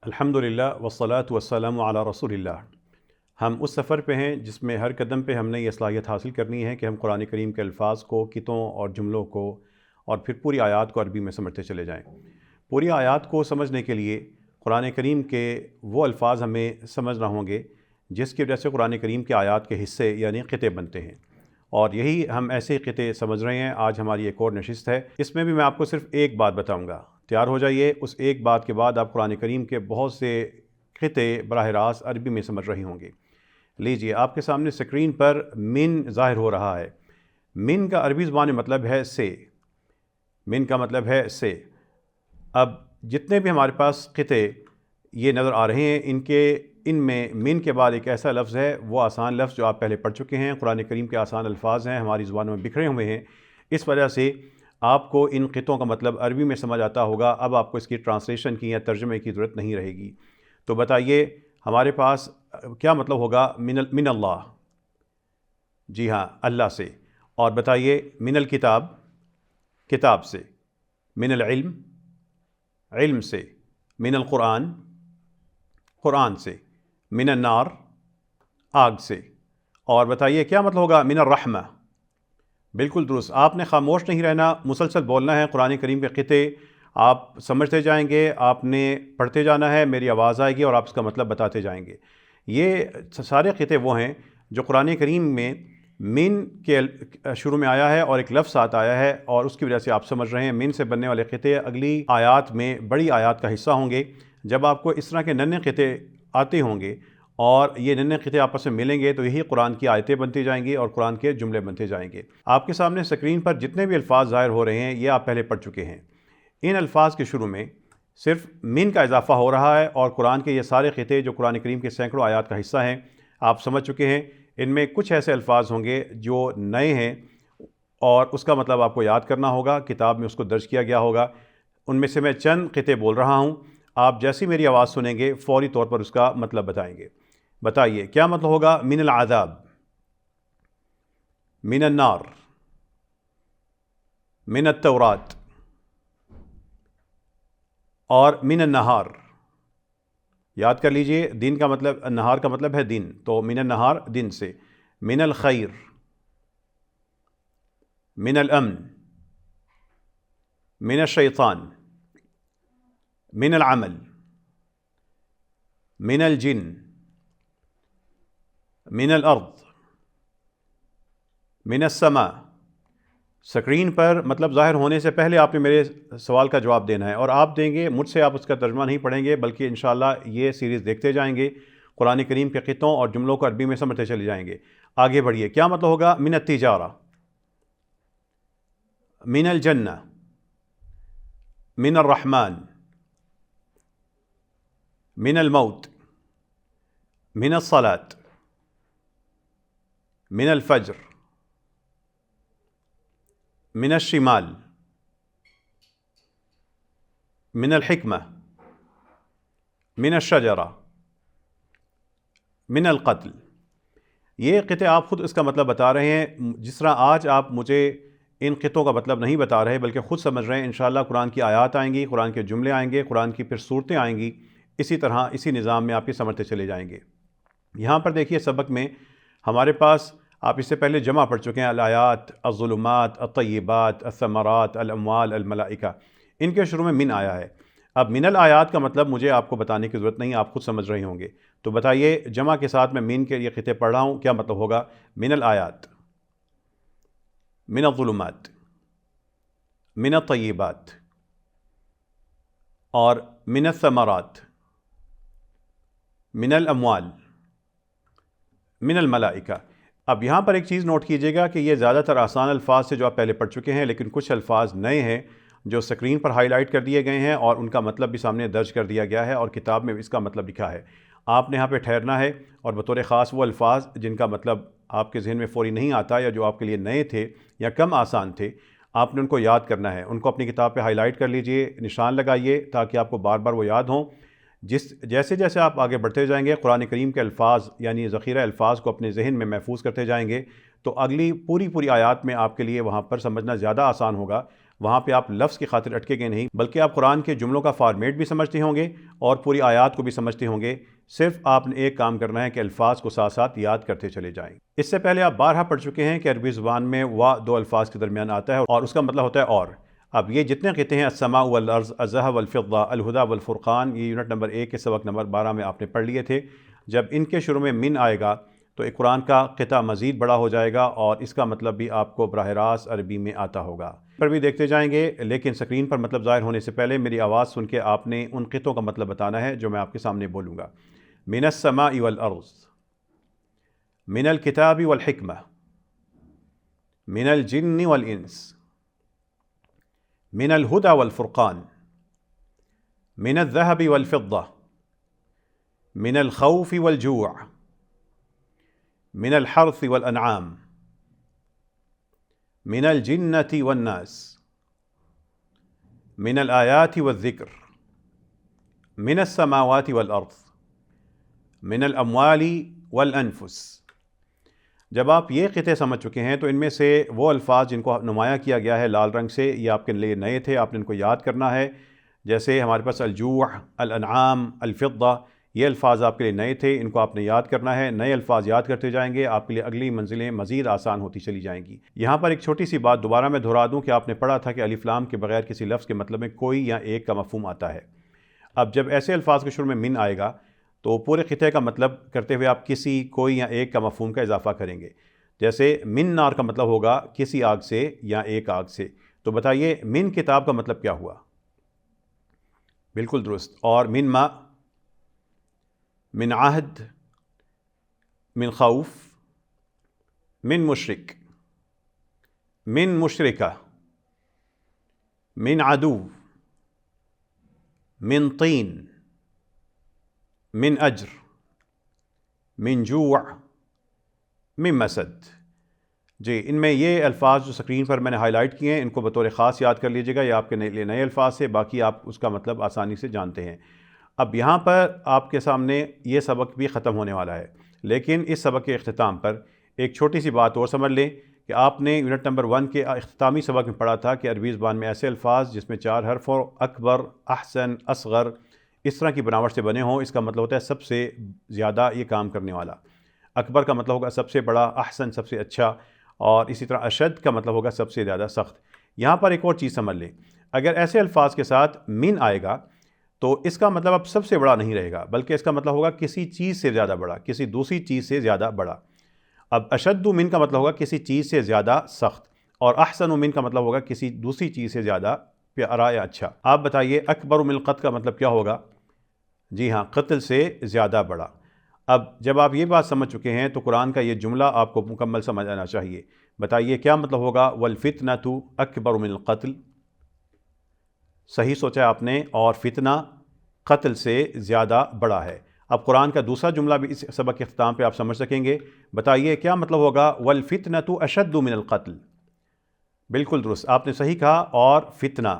الحمدللہ والصلاۃ والسلام علی رسول اللہ۔ ہم اس سفر پہ ہیں جس میں ہر قدم پہ ہم نے یہ صلاحیت حاصل کرنی ہے کہ ہم قرآن کریم کے الفاظ کو، کتوں اور جملوں کو اور پھر پوری آیات کو عربی میں سمجھتے چلے جائیں۔ پوری آیات کو سمجھنے کے لیے قرآن کریم کے وہ الفاظ ہمیں سمجھنا ہوں گے جس کی وجہ سے قرآن کریم کے آیات کے حصے یعنی قطعے بنتے ہیں، اور یہی ہم ایسے ہی قطعے سمجھ رہے ہیں۔ آج ہماری ایک اور نشست ہے، اس میں بھی میں آپ کو صرف ایک بات بتاؤں گا، تیار ہو جائیے۔ اس ایک بات کے بعد آپ قرآن کریم کے بہت سے قطعے براہ راست عربی میں سمجھ رہے ہوں گے۔ لیجئے، آپ کے سامنے سکرین پر من ظاہر ہو رہا ہے۔ من کا عربی زبان میں مطلب ہے سے، من کا مطلب ہے سے۔ اب جتنے بھی ہمارے پاس قطعے یہ نظر آ رہے ہیں، ان میں من کے بعد ایک ایسا لفظ ہے، وہ آسان لفظ جو آپ پہلے پڑھ چکے ہیں۔ قرآن کریم کے آسان الفاظ ہیں، ہماری زبانوں میں بکھرے ہوئے ہیں، اس وجہ سے آپ کو ان قطعوں کا مطلب عربی میں سمجھ آتا ہوگا۔ اب آپ کو اس کی ٹرانسلیشن کی یا ترجمے کی ضرورت نہیں رہے گی۔ تو بتائیے ہمارے پاس کیا مطلب ہوگا من اللہ؟ جی ہاں، اللہ سے۔ اور بتائیے من الکتاب، کتاب سے۔ من العلم، علم سے۔ من القرآن، قرآن سے۔ من النار، آگ سے۔ اور بتائیے کیا مطلب ہوگا من الرحمہ؟ بالکل درست، آپ نے خاموش نہیں رہنا، مسلسل بولنا ہے۔ قرآن کریم کے قطعے آپ سمجھتے جائیں گے، آپ نے پڑھتے جانا ہے، میری آواز آئے گی اور آپ اس کا مطلب بتاتے جائیں گے۔ یہ سارے قطعے وہ ہیں جو قرآن کریم میں من کے شروع میں آیا ہے اور ایک لفظ ساتھ آیا ہے، اور اس کی وجہ سے آپ سمجھ رہے ہیں۔ من سے بننے والے قطعے اگلی آیات میں بڑی آیات کا حصہ ہوں گے۔ جب آپ کو اس طرح کے ننھے قطعے آتے ہوں گے اور یہ ننھے قطعے آپس میں ملیں گے تو یہی قرآن کی آیتیں بنتی جائیں گی اور قرآن کے جملے بنتے جائیں گے۔ آپ کے سامنے سکرین پر جتنے بھی الفاظ ظاہر ہو رہے ہیں یہ آپ پہلے پڑھ چکے ہیں۔ ان الفاظ کے شروع میں صرف من کا اضافہ ہو رہا ہے، اور قرآن کے یہ سارے قطعے جو قرآن کریم کے سینکڑوں آیات کا حصہ ہیں آپ سمجھ چکے ہیں۔ ان میں کچھ ایسے الفاظ ہوں گے جو نئے ہیں اور اس کا مطلب آپ کو یاد کرنا ہوگا، کتاب میں اس کو درج کیا گیا ہوگا۔ ان میں سے میں چند قطعے بول رہا ہوں، آپ جیسی میری آواز سنیں گے فوری طور پر اس کا مطلب بتائیں گے۔ بتائیے کیا مطلب ہوگا من العذاب، من النار، من التورات، اور من النہار۔ یاد کر لیجئے، دن کا مطلب، نہار کا مطلب ہے دن، تو من النہار دن سے۔ من الخیر، من الامن، من الشیطان، من العمل، من الجن، من الارض، من السماء۔ سکرین پر مطلب ظاہر ہونے سے پہلے آپ نے میرے سوال کا جواب دینا ہے، اور آپ دیں گے، مجھ سے آپ اس کا ترجمہ نہیں پڑھیں گے بلکہ انشاءاللہ یہ سیریز دیکھتے جائیں گے، قرآن کریم کے قطعوں اور جملوں کو عربی میں سمجھتے چلے جائیں گے۔ آگے بڑھیے، کیا مطلب ہوگا من التجارہ، من الجنہ، من الرحمن، من الموت، من الصلاة، من الفجر، من الشمال، من الحکمہ، من الشجرہ، من القتل۔ یہ قطعے آپ خود اس کا مطلب بتا رہے ہیں، جس طرح آج آپ مجھے ان قطعوں کا مطلب نہیں بتا رہے بلکہ خود سمجھ رہے ہیں۔ انشاءاللہ قرآن کی آیات آئیں گی، قرآن کے جملے آئیں گے، قرآن کی پھر صورتیں آئیں گی، اسی طرح اسی نظام میں آپ یہ سمجھتے چلے جائیں گے۔ یہاں پر دیکھیے سبق میں ہمارے پاس، آپ اس سے پہلے جمع پڑھ چکے ہیں، الآیات، الظلمات، الطیبات، الثمرات، الاموال، الملائکہ۔ ان کے شروع میں من آیا ہے۔ اب من الآیات کا مطلب مجھے آپ کو بتانے کی ضرورت نہیں، آپ خود سمجھ رہے ہوں گے۔ تو بتائیے جمع کے ساتھ میں من کے یہ قطعے پڑھ رہا ہوں، کیا مطلب ہوگا؟ من الآیات، من الظلمات، من الطیبات، اور من الثمرات، من الاموال، من الملائکہ۔ اب یہاں پر ایک چیز نوٹ کیجئے گا کہ یہ زیادہ تر آسان الفاظ سے جو آپ پہلے پڑھ چکے ہیں، لیکن کچھ الفاظ نئے ہیں جو سکرین پر ہائی لائٹ کر دیے گئے ہیں اور ان کا مطلب بھی سامنے درج کر دیا گیا ہے، اور کتاب میں اس کا مطلب لکھا ہے۔ آپ نے یہاں پہ ٹھہرنا ہے اور بطور خاص وہ الفاظ جن کا مطلب آپ کے ذہن میں فوری نہیں آتا یا جو آپ کے لیے نئے تھے یا کم آسان تھے، آپ نے ان کو یاد کرنا ہے۔ ان کو اپنی کتاب پہ ہائی لائٹ کر لیجئے، نشان لگائیے تاکہ آپ کو بار بار وہ یاد ہوں۔ جیسے جیسے آپ آگے بڑھتے جائیں گے، قرآن کریم کے الفاظ یعنی ذخیرہ الفاظ کو اپنے ذہن میں محفوظ کرتے جائیں گے، تو اگلی پوری آیات میں آپ کے لیے وہاں پر سمجھنا زیادہ آسان ہوگا۔ وہاں پہ آپ لفظ کی خاطر اٹکے گے نہیں، بلکہ آپ قرآن کے جملوں کا فارمیٹ بھی سمجھتے ہوں گے اور پوری آیات کو بھی سمجھتے ہوں گے۔ صرف آپ نے ایک کام کرنا ہے کہ الفاظ کو ساتھ ساتھ یاد کرتے چلے جائیں۔ اس سے پہلے آپ بارہا پڑھ چکے ہیں کہ عربی زبان میں وا دو الفاظ کے درمیان آتا ہے اور اس کا مطلب ہوتا ہے اور۔ اب یہ جتنے قطعے ہیں السماء والارض، الذھب والفضہ، الہدی والفرقان، یہ یونٹ نمبر 1 کے سبق نمبر 12 میں آپ نے پڑھ لیے تھے۔ جب ان کے شروع میں من آئے گا تو ایک قرآن کا قطعہ مزید بڑا ہو جائے گا اور اس کا مطلب بھی آپ کو براہ راست عربی میں آتا ہوگا۔ پر بھی دیکھتے جائیں گے، لیکن سکرین پر مطلب ظاہر ہونے سے پہلے میری آواز سن کے آپ نے ان قطعوں کا مطلب بتانا ہے جو میں آپ کے سامنے بولوں گا۔ من السماء والارض، من الکتاب والحکمہ، من الجن والانس، من الہدی والفرقان، من الذھب والفضہ، من الخوف والجوع، من الحرث والانعام، من الجنة والناس، من الآیات والذکر، من السماوات والارض، من الاموال والانفس۔ جب آپ یہ قطعے سمجھ چکے ہیں تو ان میں سے وہ الفاظ جن کو نمایاں کیا گیا ہے لال رنگ سے، یہ آپ کے لیے نئے تھے، آپ نے ان کو یاد کرنا ہے۔ جیسے ہمارے پاس الجوع، الانعام، الفضہ، یہ الفاظ آپ کے لیے نئے تھے، ان کو آپ نے یاد کرنا ہے۔ نئے الفاظ یاد کرتے جائیں گے، آپ کے لیے اگلی منزلیں مزید آسان ہوتی چلی جائیں گی۔ یہاں پر ایک چھوٹی سی بات دوبارہ میں دہرا دوں کہ آپ نے پڑھا تھا کہ الف لام کے بغیر کسی لفظ کے مطلب میں کوئی یا ایک کا مفہوم آتا ہے۔ اب جب ایسے الفاظ کے شروع میں من آئے گا تو پورے خطے کا مطلب کرتے ہوئے آپ کسی، کوئی یا ایک کا مفہوم کا اضافہ کریں گے۔ جیسے من نار کا مطلب ہوگا کسی آگ سے یا ایک آگ سے، تو بتائیے من کتاب کا مطلب کیا ہوا؟ بالکل درست۔ اور من ما، من عہد، من خوف، من مشرک، من مشرکہ، من عدو، من طین، من اجر، من جوع، من مسد۔ جی، ان میں یہ الفاظ جو سکرین پر میں نے ہائی لائٹ کیے ہیں ان کو بطور خاص یاد کر لیجیے گا، یہ آپ کے لیے نئے الفاظ سے، باقی آپ اس کا مطلب آسانی سے جانتے ہیں۔ اب یہاں پر آپ کے سامنے یہ سبق بھی ختم ہونے والا ہے، لیکن اس سبق کے اختتام پر ایک چھوٹی سی بات اور سمجھ لیں کہ آپ نے یونٹ نمبر 1 کے اختتامی سبق میں پڑھا تھا کہ عربی زبان میں ایسے الفاظ جس میں 4 حرف اور اکبر، احسن، اصغر اس طرح کی بناوٹ سے بنے ہوں، اس کا مطلب ہوتا ہے سب سے زیادہ یہ کام کرنے والا۔ اکبر کا مطلب ہوگا سب سے بڑا، احسن سب سے اچھا، اور اسی طرح اشد کا مطلب ہوگا سب سے زیادہ سخت۔ یہاں پر ایک اور چیز سمجھ لیں، اگر ایسے الفاظ کے ساتھ من آئے گا تو اس کا مطلب اب سب سے بڑا نہیں رہے گا، بلکہ اس کا مطلب ہوگا کسی چیز سے زیادہ بڑا، کسی دوسری چیز سے زیادہ بڑا۔ اب اشد من کا مطلب ہوگا کسی چیز سے زیادہ سخت، اور احسن من کا مطلب ہوگا کسی دوسری چیز سے زیادہ پیارا یا اچھا۔ آپ بتائیے اکبر من القتل کا مطلب کیا ہوگا؟ جی ہاں، قتل سے زیادہ بڑا۔ اب جب آپ یہ بات سمجھ چکے ہیں تو قرآن کا یہ جملہ آپ کو مکمل سمجھ آنا چاہیے۔ بتائیے کیا مطلب ہوگا والفتنۃ اکبر من القتل؟ صحیح سوچا آپ نے، اور فتنہ قتل سے زیادہ بڑا ہے۔ اب قرآن کا دوسرا جملہ بھی اس سبق کے اختتام پہ آپ سمجھ سکیں گے۔ بتائیے کیا مطلب ہوگا والفتنۃ اشد من القتل؟ بالکل درست، آپ نے صحیح کہا، اور فتنہ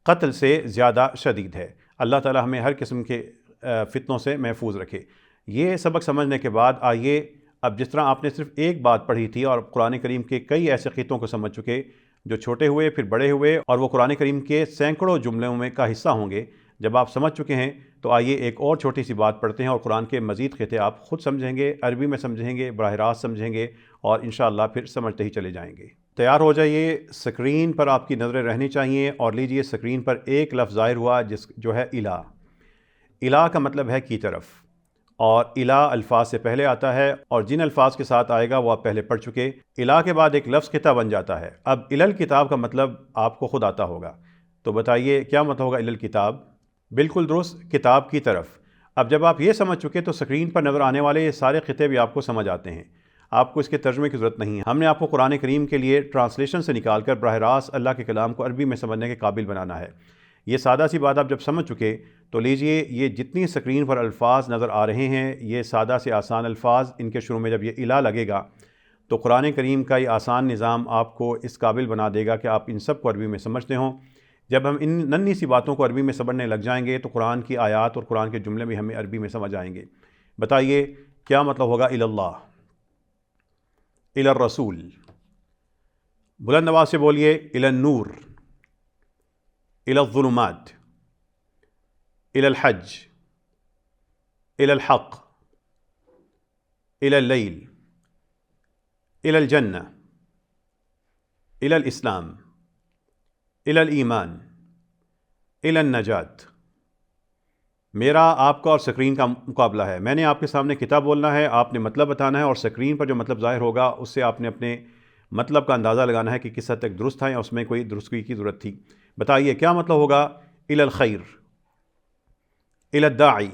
قتل سے زیادہ شدید ہے۔ اللہ تعالی ہمیں ہر قسم کے فتنوں سے محفوظ رکھے۔ یہ سبق سمجھنے کے بعد آئیے، اب جس طرح آپ نے صرف ایک بات پڑھی تھی اور قرآن کریم کے کئی ایسے خطوں کو سمجھ چکے جو چھوٹے ہوئے پھر بڑے ہوئے اور وہ قرآن کریم کے سینکڑوں جملوں میں کا حصہ ہوں گے، جب آپ سمجھ چکے ہیں تو آئیے ایک اور چھوٹی سی بات پڑھتے ہیں اور قرآن کے مزید خطے آپ خود سمجھیں گے، عربی میں سمجھیں گے، براہ راست سمجھیں گے، اور انشاءاللہ پھر سمجھتے ہی چلے جائیں گے۔ تیار ہو جائیے، سکرین پر آپ کی نظریں رہنی چاہیے، اور لیجئے سکرین پر ایک لفظ ظاہر ہوا جو ہے الہ۔ الہ کا مطلب ہے کی طرف، اور الہ الفاظ سے پہلے آتا ہے، اور جن الفاظ کے ساتھ آئے گا وہ آپ پہلے پڑھ چکے۔ الہ کے بعد ایک لفظ خطہ بن جاتا ہے۔ اب الکتاب کا مطلب آپ کو خود آتا ہوگا، تو بتائیے کیا مطلب ہوگا الکتاب؟ بالکل درست، کتاب کی طرف۔ اب جب آپ یہ سمجھ چکے تو سکرین پر نظر آنے والے یہ سارے خطے بھی آپ کو سمجھ آتے ہیں، آپ کو اس کے ترجمے کی ضرورت نہیں ہے۔ ہم نے آپ کو قرآن کریم کے لیے ٹرانسلیشن سے نکال کر براہ راست اللہ کے کلام کو عربی میں سمجھنے کے قابل بنانا ہے۔ یہ سادہ سی بات آپ جب سمجھ چکے تو لیجئے یہ جتنی سکرین پر الفاظ نظر آ رہے ہیں، یہ سادہ سے آسان الفاظ، ان کے شروع میں جب یہ الہ لگے گا تو قرآن کریم کا یہ آسان نظام آپ کو اس قابل بنا دے گا کہ آپ ان سب کو عربی میں سمجھتے ہوں۔ جب ہم ان ننھی سی باتوں کو عربی میں سمجھنے لگ جائیں گے تو قرآن کی آیات اور قرآن کے جملے بھی ہمیں عربی میں سمجھ آئیں گے۔ بتائیے کیا مطلب ہوگا الی اللہ، الی الرسول؟ بلند آواز سے بولیے الی النور، إلى الظلمات، إلى الحج، إلى الحق، إلى الليل، إلى الجنة، إلى الإسلام، إلى الإيمان، إلى النجات۔ میرا آپ کا اور سکرین کا مقابلہ ہے۔ میں نے آپ کے سامنے کتاب بولنا ہے، آپ نے مطلب بتانا ہے، اور سکرین پر جو مطلب ظاہر ہوگا اس سے آپ نے اپنے مطلب کا اندازہ لگانا ہے کہ کس حد تک درست تھا یا اس میں کوئی درستگی کی ضرورت تھی۔ بتائیے کیا مطلب ہوگا؟ إلى الخير، إلى الداعي،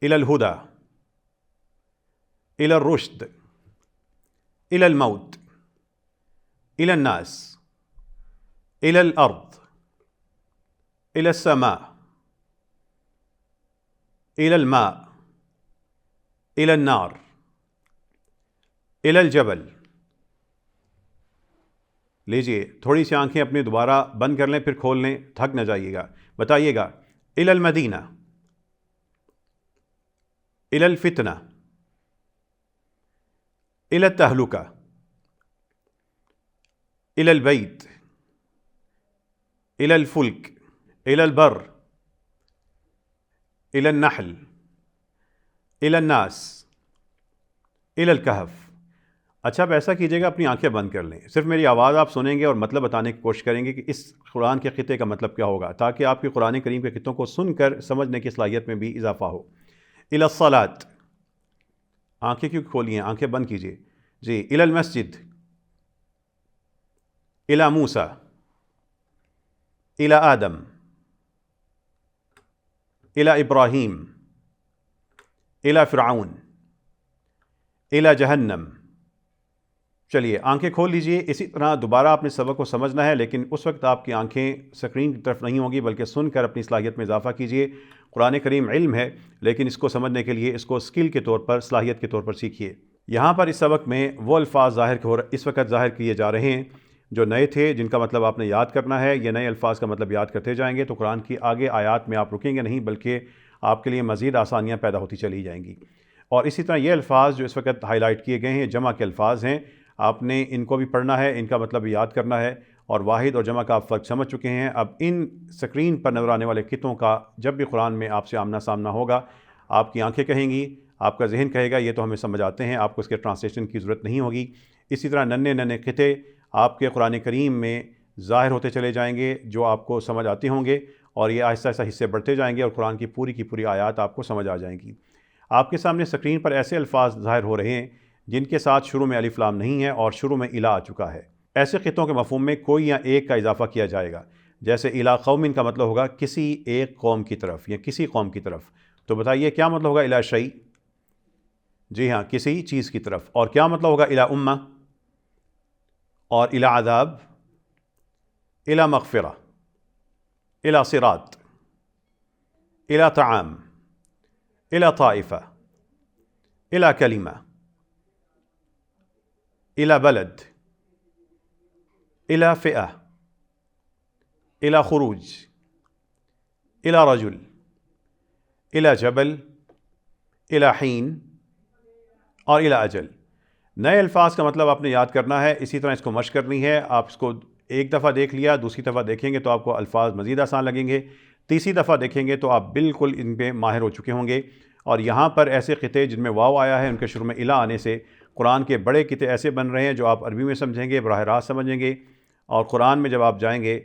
إلى الهدى، إلى الرشد، إلى الموت، إلى الناس، إلى الأرض، إلى السماء، إلى الماء، إلى النار، إلى الجبل۔ لیجئے تھوڑی سی آنکھیں اپنی دوبارہ بند کر لیں، پھر کھول لیں، تھک نہ جائیے گا۔ بتائیے گا إلى المدینہ، إلى الفتنہ، إلى التہلکہ، إلى البیت، إلى الفلک، إلى البر، إلى النحل، إلى الناس، إلى الکہف۔ اچھا اب ایسا کیجیے گا، اپنی آنکھیں بند کر لیں، صرف میری آواز آپ سنیں گے اور مطلب بتانے کی کوشش کریں گے کہ اس قرآن کے خطے کا مطلب کیا ہوگا، تاکہ آپ کی قرآن کریم کے خطوں کو سن کر سمجھنے کی صلاحیت میں بھی اضافہ ہو۔ إلى الصلاة، آنکھیں کیوں کھولی ہیں؟ آنکھیں بند کیجیے جی۔ إلى المسجد، إلى موسیٰ، إلى آدم، إلى إبراہیم، إلى فرعون، إلى جہنم۔ چلیے آنکھیں کھول لیجئے۔ اسی طرح دوبارہ آپ نے سبق کو سمجھنا ہے، لیکن اس وقت آپ کی آنکھیں سکرین کی طرف نہیں ہوں گی، بلکہ سن کر اپنی صلاحیت میں اضافہ کیجئے۔ قرآن کریم علم ہے، لیکن اس کو سمجھنے کے لیے اس کو اسکل کے طور پر، صلاحیت کے طور پر سیکھیے۔ یہاں پر اس سبق میں وہ الفاظ اس وقت ظاہر کیے جا رہے ہیں جو نئے تھے، جن کا مطلب آپ نے یاد کرنا ہے۔ یہ نئے الفاظ کا مطلب یاد کرتے جائیں گے تو قرآن کی آگے آیات میں آپ رکیں گے نہیں، بلکہ آپ کے لیے مزید آسانیاں پیدا ہوتی چلی جائیں گی۔ اور اسی طرح یہ الفاظ جو اس وقت ہائی لائٹ کیے گئے ہیں، جمع کے الفاظ ہیں، آپ نے ان کو بھی پڑھنا ہے، ان کا مطلب یاد کرنا ہے، اور واحد اور جمع کا آپ فرق سمجھ چکے ہیں۔ اب ان سکرین پر نظر آنے والے خطوں کا جب بھی قرآن میں آپ سے آمنا سامنا ہوگا، آپ کی آنکھیں کہیں گی، آپ کا ذہن کہے گا یہ تو ہمیں سمجھ آتے ہیں، آپ کو اس کے ٹرانسلیشن کی ضرورت نہیں ہوگی۔ اسی طرح ننھے ننھے خطے آپ کے قرآن کریم میں ظاہر ہوتے چلے جائیں گے جو آپ کو سمجھ آتے ہوں گے، اور یہ آہستہ آہستہ حصے بڑھتے جائیں گے اور قرآن کی پوری آیات آپ کو سمجھ آ جائیں گی۔ آپ کے سامنے سکرین پر ایسے الفاظ ظاہر ہو رہے ہیں جن کے ساتھ شروع میں الف لام نہیں ہے اور شروع میں الہ آ چکا ہے۔ ایسے خطوں کے مفہوم میں کوئی یا ایک کا اضافہ کیا جائے گا، جیسے الہ قوم کا مطلب ہوگا کسی ایک قوم کی طرف یا کسی قوم کی طرف۔ تو بتائیے کیا مطلب ہوگا الہ شیء؟ جی ہاں، کسی چیز کی طرف۔ اور کیا مطلب ہوگا الہ امہ؟ اور الہ عذاب، الہ مغفرہ، الہ صراط، الہ طعام، الہ طائفہ، الہ کلمہ، الى بلد، الى فئة، الى خروج، الى رجل، الى جبل، الى حین، اور الى اجل۔ نئے الفاظ کا مطلب آپ نے یاد کرنا ہے، اسی طرح اس کو مشق کرنی ہے۔ آپ اس کو ایک دفعہ دیکھ لیا، دوسری دفعہ دیکھیں گے تو آپ کو الفاظ مزید آسان لگیں گے، تیسری دفعہ دیکھیں گے تو آپ بالکل ان پہ ماہر ہو چکے ہوں گے۔ اور یہاں پر ایسے خطے جن میں واو آیا ہے، ان کے شروع میں الہ آنے سے قرآن کے بڑے خطے ایسے بن رہے ہیں جو آپ عربی میں سمجھیں گے، براہ راست سمجھیں گے، اور قرآن میں جب آپ جائیں گے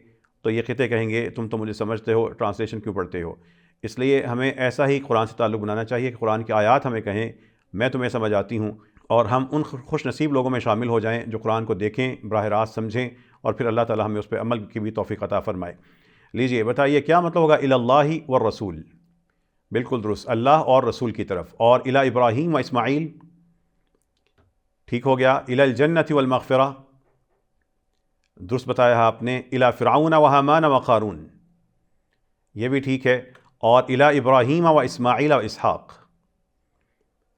تو یہ خطے کہیں گے تم تو مجھے سمجھتے ہو، ٹرانسلیشن کیوں پڑھتے ہو؟ اس لیے ہمیں ایسا ہی قرآن سے تعلق بنانا چاہیے کہ قرآن کی آیات ہمیں کہیں میں تمہیں سمجھ آتی ہوں، اور ہم ان خوش نصیب لوگوں میں شامل ہو جائیں جو قرآن کو دیکھیں، براہ راست سمجھیں، اور پھر اللہ تعالی ہمیں اس پہ عمل کی بھی توفیق عطا فرمائے۔ لیجئے بتائیے کیا مطلب ہوگا الی اللہ والرسول؟ بالکل درست، اللہ اور رسول کی طرف۔ اور الی ابراہیم و اسماعیل، ٹھیک ہو گیا۔ الی الجنۃ والمغفرہ، درست بتایا آپ نے۔ الی فرعون و حامان و قارون، یہ بھی ٹھیک ہے۔ اور الی ابراہیم و اسماعیل و اسحاق،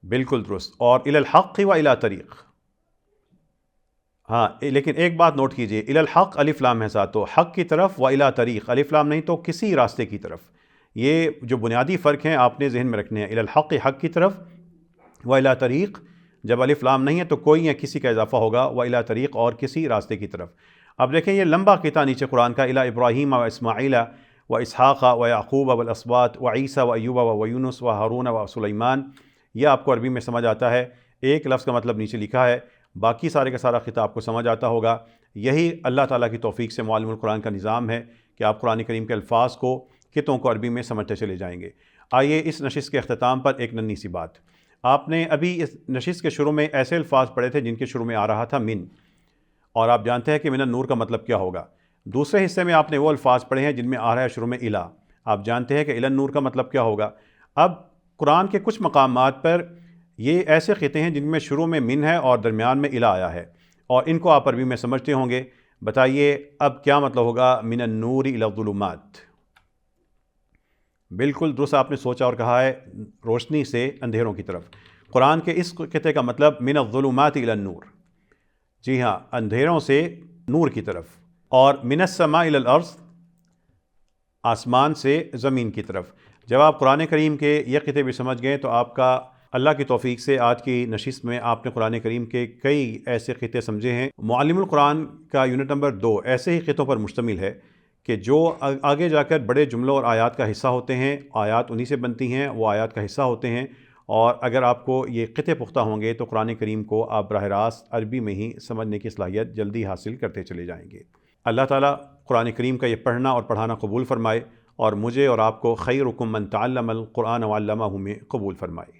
بالکل درست۔ اور الی الحق و الی طریق، ہاں لیکن ایک بات نوٹ کیجئے، الی الحق الف لام ہے ساتھ، تو حق کی طرف، و الی طریق الف لام نہیں تو کسی راستے کی طرف۔ یہ جو بنیادی فرق ہیں آپ نے ذہن میں رکھنے ہیں، الی الحق حق کی طرف، و الی طریق جب الف لام نہیں ہے تو کوئی یا کسی کا اضافہ ہوگا، و الی طریق اور کسی راستے کی طرف۔ اب دیکھیں یہ لمبا قطع نیچے قرآن کا، الی ابراہیم و اسماعیل و اسحاق و یعقوب و الاسباط و عیسیٰ و ایوب و یونس و ہارون و سلیمان، یہ آپ کو عربی میں سمجھ آتا ہے، ایک لفظ کا مطلب نیچے لکھا ہے، باقی سارے کا سارا خطاب آپ کو سمجھ آتا ہوگا۔ یہی اللہ تعالیٰ کی توفیق سے معلم القرآن کا نظام ہے کہ آپ قرآن کریم کے الفاظ کو، کتوں کو عربی میں سمجھتے چلے جائیں گے۔ آئیے اس نشست کے اختتام پر ایک ننھی سی بات، آپ نے ابھی اس نشست کے شروع میں ایسے الفاظ پڑھے تھے جن کے شروع میں آ رہا تھا من، اور آپ جانتے ہیں کہ من النور کا مطلب کیا ہوگا۔ دوسرے حصے میں آپ نے وہ الفاظ پڑھے ہیں جن میں آ رہا ہے شروع میں الا، آپ جانتے ہیں کہ الی النور کا مطلب کیا ہوگا۔ اب قرآن کے کچھ مقامات پر یہ ایسے خطے ہیں جن میں شروع میں من ہے اور درمیان میں الا آیا ہے، اور ان کو آپ عربی میں سمجھتے ہوں گے۔ بتائیے اب کیا مطلب ہوگا من النور الی الظلمات؟ بالکل درست آپ نے سوچا اور کہا ہے، روشنی سے اندھیروں کی طرف۔ قرآن کے اس خطے کا مطلب من الظلمات الی النور، جی ہاں، اندھیروں سے نور کی طرف، اور من السماء الی الارض، آسمان سے زمین کی طرف۔ جب آپ قرآن کریم کے یہ خطے بھی سمجھ گئے تو آپ کا اللہ کی توفیق سے آج کی نشست میں آپ نے قرآن کریم کے کئی ایسے خطے سمجھے ہیں۔ معلم القرآن کا یونٹ نمبر 2 ایسے ہی خطوں پر مشتمل ہے کہ جو آگے جا کر بڑے جملوں اور آیات کا حصہ ہوتے ہیں، آیات انہی سے بنتی ہیں، وہ آیات کا حصہ ہوتے ہیں، اور اگر آپ کو یہ خطے پختہ ہوں گے تو قرآن کریم کو آپ براہ راست عربی میں ہی سمجھنے کی صلاحیت جلدی حاصل کرتے چلے جائیں گے۔ اللہ تعالیٰ قرآن کریم کا یہ پڑھنا اور پڑھانا قبول فرمائے، اور مجھے اور آپ کو خیرکم من تعلم القرآن وعلمہ میں قبول فرمائے۔